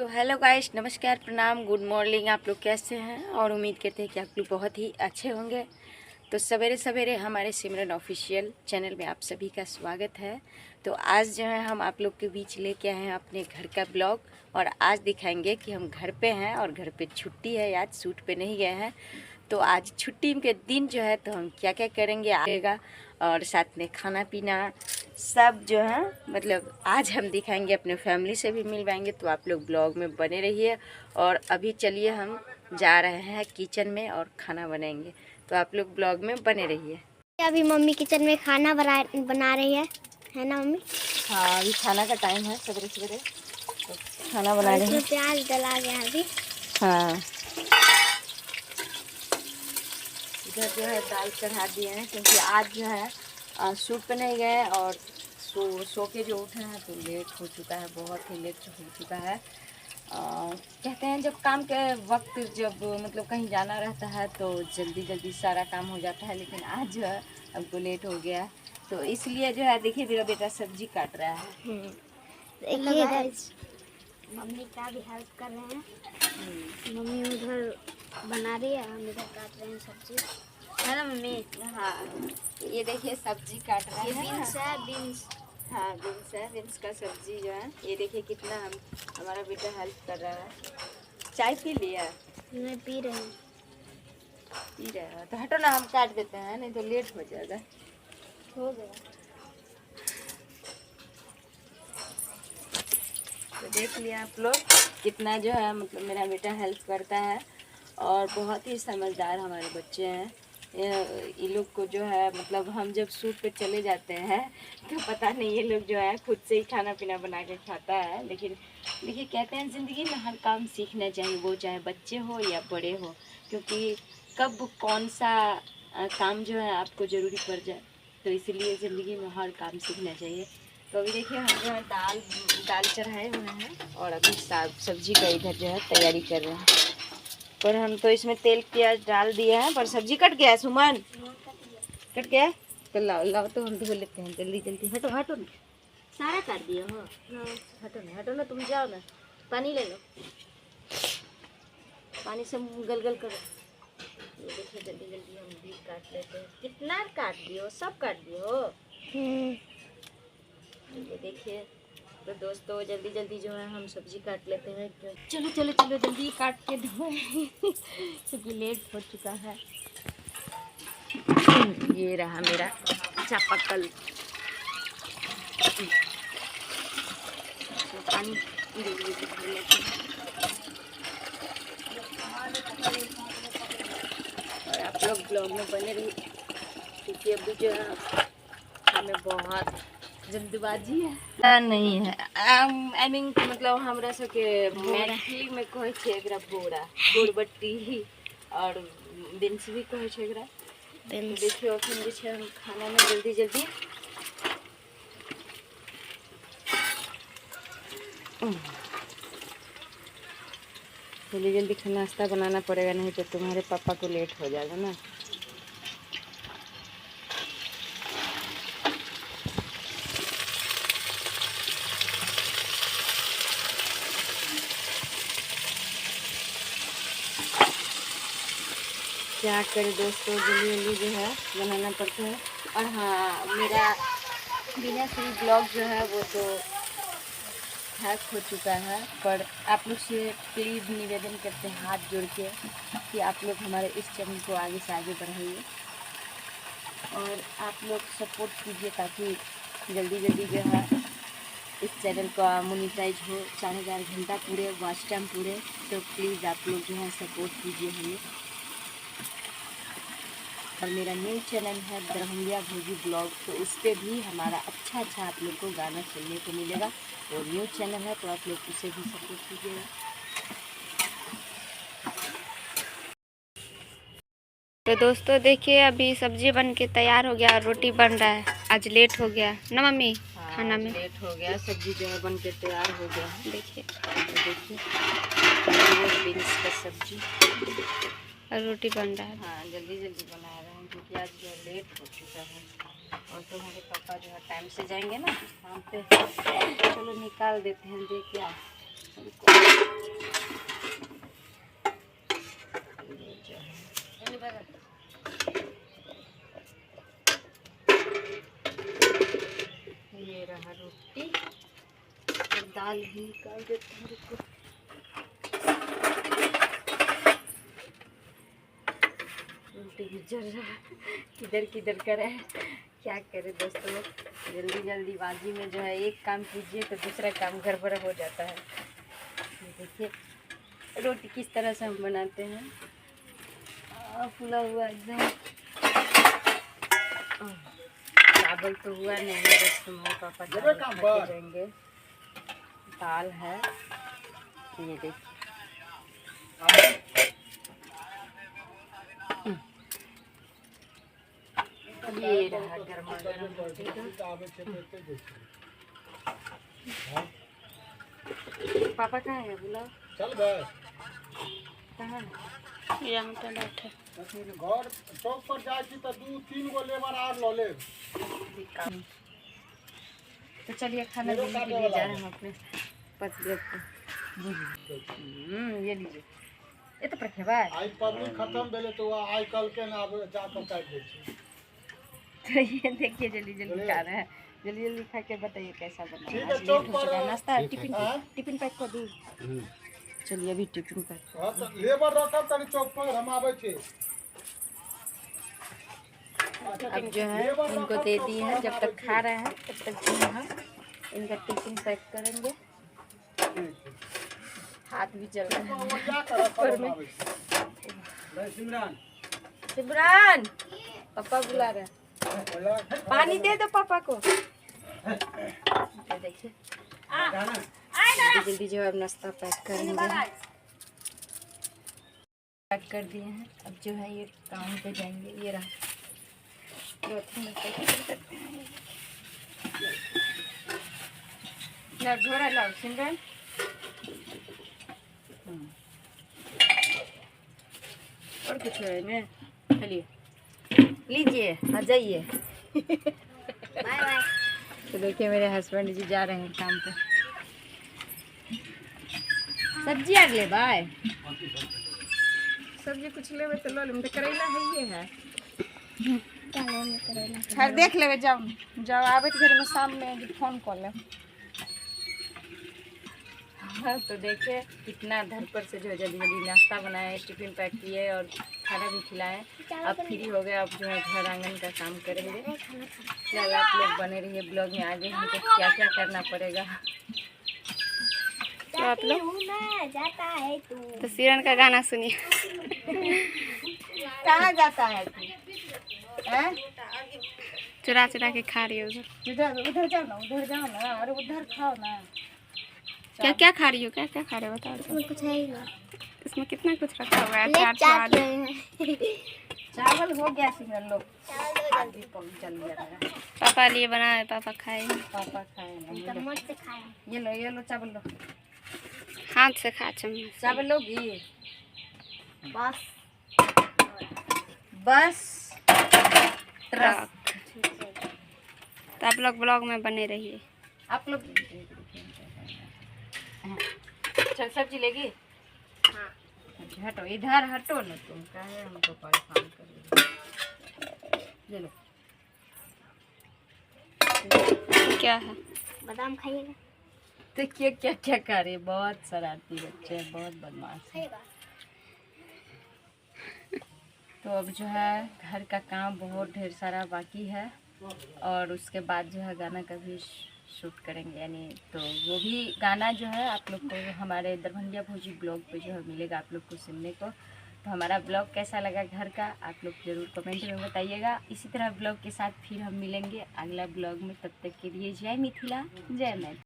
तो hello guys, नमस्कार, प्रणाम, गुड मॉर्निंग। आप लोग कैसे हैं? और उम्मीद करते हैं कि आप लोग बहुत ही अच्छे होंगे। तो सवेरे सवेरे हमारे सिमरन ऑफिशियल चैनल में आप सभी का स्वागत है। तो आज जो है हम आप लोग के बीच लेके आए हैं अपने घर का ब्लॉग, और आज दिखाएंगे कि हम घर पे हैं और घर पे छुट्टी है। आज शूट पे नहीं गए हैं, तो आज छुट्टी के दिन जो है तो हम क्या क्या करेंगे आएगा, और साथ में खाना पीना सब जो है मतलब आज हम दिखाएंगे। अपने फैमिली से भी मिलवाएंगे, तो आप लोग ब्लॉग में बने रहिए। और अभी चलिए हम जा रहे हैं किचन में और खाना बनाएंगे, तो आप लोग ब्लॉग में बने रहिए। अभी मम्मी किचन में खाना बना रही है ना मम्मी? हाँ, अभी खाना का टाइम है, सवेरे सवेरे तो खाना बना रहे हैं। प्याज डला गया अभी। हाँ, इधर जो है दाल चढ़ा दिए हैं, क्योंकि आज जो है शूट पे नहीं गए और सो के जो उठे हैं तो लेट हो चुका है, बहुत ही लेट हो चुका है। कहते हैं जब काम के वक्त जब मतलब कहीं जाना रहता है तो जल्दी जल्दी सारा काम हो जाता है, लेकिन आज जो है हमको लेट हो गया, तो इसलिए जो है देखिए मेरा बेटा सब्जी काट रहा है। देखिए मम्मी का भी हेल्प कर रहे हैं। मम्मी उधर बना रही है, हम इधर काट रहे हैं सब्जी, है ना मम्मी? हाँ, ये देखिए सब्जी काट रहा है। बीन्स है, बीन्स। हाँ, बीन्स है, बीन्स का सब्जी जो है। ये देखिए कितना हमारा बेटा हेल्प कर रहा है। चाय पी लिया? मैं पी रही हूँ। पी रहे हो तो हटो ना, हम काट देते हैं, नहीं तो लेट हो जाएगा। हो गया। तो देख लिया आप लोग कितना जो है मतलब मेरा बेटा हेल्प करता है, और बहुत ही समझदार हमारे बच्चे हैं। ये लोग को जो है मतलब हम जब शूट पे चले जाते हैं तो पता नहीं ये लोग जो है खुद से ही खाना पीना बना के खाता है। लेकिन देखिए कहते हैं ज़िंदगी में हर काम सीखना चाहिए, वो चाहे बच्चे हो या बड़े हो, क्योंकि कब कौन सा काम जो है आपको ज़रूरी पड़ जाए, तो इसीलिए ज़िंदगी में हर काम सीखना चाहिए। तो अभी देखिए हम जो है दाल चढ़ाए हुए हैं, और अभी सब्जी का इधर जो है तैयारी कर रहे हैं। पर हम तो इसमें तेल प्याज डाल दिए हैं, पर सब्जी कट गया है सुमन, कट गया है? तो लाओ लाओ, तो हम धो लेते हैं जल्दी जल्दी। हटो हटो ना, सारा काट दिए हो। हटो ना, तुम जाओ ना, पानी ले लो, पानी से गल गल करो। ये देखिए जल्दी जल्दी हम भी काट लेते हैं। कितना काट दियो? सब काट दियो? ये देखिए तो दोस्तों जल्दी जल्दी जो है हम सब्जी काट लेते हैं। चलो चलो चलो जल्दी काट के दो क्योंकि लेट हो चुका है। ये रहा मेरा चापाकल, तो पानी भर लेते हैं। और आप लोग ब्लॉग में बने रहिए, क्योंकि अभी जो है हमें बहुत जल्दबाजी है नहीं है। आई मीन मतलब हमरा सबके मैथिली में कहे छै एकरा बोरा, बोरबट्टी, और बिन्स भी कहे छै एकरा। तो देखियो अखन जे छै हम खाना में जल्दी जल्दी जल्दी जल्दी नाश्ता बनाना पड़ेगा, नहीं तो तुम्हारे पापा को लेट हो जाएगा ना। क्या करें दोस्तों, जल्दी जल्दी जो है बनाना पड़ता है। और हाँ, मेरा बिना फ्री ब्लॉग जो है वो तो हैक हो चुका है, पर आप लोग से प्लीज़ निवेदन करते हैं हाथ जोड़ के कि आप लोग हमारे इस चैनल को आगे से आगे बढ़ाइए, और आप लोग सपोर्ट कीजिए ताकि जल्दी जल्दी जो है इस चैनल का मोनेटाइज हो, 4000 घंटा पूरे, वॉच टाइम पूरे। तो प्लीज़ आप लोग जो है सपोर्ट कीजिए हमें। और मेरा न्यू चैनल है दरभंगिया भोजी ब्लॉग, तो उस पर भी हमारा अच्छा आप लोग को गाना सुनने को मिलेगा। और न्यू चैनल है तो आप लोग उसे भी सपोर्ट कीजिएगा। तो दोस्तों देखिए अभी सब्जी बन के तैयार हो गया, रोटी बन रहा है। आज लेट हो गया ना मम्मी? हाँ, खाना में लेट हो गया, सब्जी जो है बन के तैयार हो गया है। देखिए बीन्स का सब्जी और रोटी बन रहा है। हाँ, जल्दी जल्दी बना रहे हैं क्योंकि आज जो लेट हो चुका है, और तुम्हारे पापा जो है टाइम से जाएंगे ना काम पे। चलो निकाल देते हैं, देखिए दाल भी निकाल देते हैं, रुको। उल्टी भी जल रहा है, किधर किधर करे, क्या करे दोस्तों। जल्दी जल्दीबाजी में जो है एक काम कीजिए तो दूसरा काम गड़बड़ हो जाता है। ये देखिए रोटी किस तरह से हम बनाते हैं, फूला हुआ एकदम। चावल तो हुआ नहीं है, बस तुम्हारे पापा खा जाएंगे। दाल है, ये देखिए। ये रहा गर्मा गर्म रोटी का। पापा कहाँ है, बुलाओ। चल गए कहाँ है? यहाँ पे बैठे। घर चौक पर जाए तो 2-3 गो लेबर आर लो ले। तो चलिए खाना देने के लिए जा रहे हैं हम अपने पति को। ये लीजिए, ये तो रखे आई पब्लिक खत्म भेले तो आई कल के ना जाकर काट दे छी। तो ये देखिए जल्दी जल्दी खा रहे हैं, जल्दी जल्दी खा के बताइए कैसा बना ठीक है। है, आज चौक लेट हो पर चुका है, नाश्ता टिफिन हाँ? टिफिन पैक कर दूँ। चलिए अभी टिफिन पैक। हां तो लेबर रखब तनी चौक पर हम आवे छी। अब जो है इनको दे दी है, जब तक खा रहे हैं तब तक जो है इनका टिफिन पैक करेंगे। हाथ भी चल रहा है ऊपर में। सिमरन सिमरन पापा बुला रहे हैं, पानी दे दो पापा को। देखिए जल्दी जल्दी जो है नाश्ता पैक करेंगे। पैक कर दिए हैं, अब जो है ये काम पे जाएंगे। ये रहा ला झोरा लाओ सिमरन। और कुछ है में चलिए लीजिए, आ जाइए। Bye bye. तो देखिए मेरे हस्बैंड जी जा रहे हैं काम पे। सब्जी आ गए बाय, सब्जी कुछ लेवे तो लो ले, करेला है ये है। खैर देख लेवे, जाओ जाओ आवे तो घर में शाम में फोन कर ले। हाँ तो देखिए कितना धर पर से जो जल्दी जल्दी नाश्ता बनाए, टिफिन पैक किए और खाना भी खिलाए। अब फ्री हो गए, अब जो है घर आंगन का काम करेंगे। चल आप लोग बने रहिए ब्लॉग में, आगे हमको क्या क्या करना पड़ेगा तो आप लोग जाता है तू। तो सिरन का गाना सुनिए। कहाँ जाता है तू? हैं? चुरा चुरा के खा रही है उधर। उधर उधर जाओ ना, उधर जाओ ना, अरे उधर खाओ ना। क्या क्या खा रही हो, क्या क्या खा रहे हो बताओ तो। इसमें कुछ है ही ना। इसमें कितना कुछ रखा हुआ है। ले अचार चाट स्वाद। रहे हैं। चावल हो गया सिंगल लोग, आदि कम चल गया। पापा लिए बना है, पापा खाए। पापा खाए नहीं। चम्मच से खाए। ये लो चावल लो। हाथ से खा चम्मच से। चावल लोगी? बस बस ट्रक। तो आप लोग ब्लॉग में बने रहिए। आप लोग चल सब्जी लेगी? हाँ। अच्छा, हटो इधर हटो ना, तुम काहे हमको परेशान कर रही हो? ले लो। क्या है? बादाम खाइएगा? देखिए क्या क्या करे, बहुत शरारती बच्चे हैं, बहुत बदमाश है। खाइएगा? तो अब जो है घर का काम बहुत ढेर सारा बाकी है और उसके बाद जो है गाना का भी शूट करेंगे, यानी तो वो भी गाना जो है आप लोग को हमारे दरभंगिया भोजी ब्लॉग पे जो है मिलेगा आप लोग को सुनने को। तो हमारा ब्लॉग कैसा लगा घर का आप लोग ज़रूर कमेंट में बताइएगा। इसी तरह ब्लॉग के साथ फिर हम मिलेंगे अगला ब्लॉग में, तब तक के लिए जय मिथिला, जय मैथिली।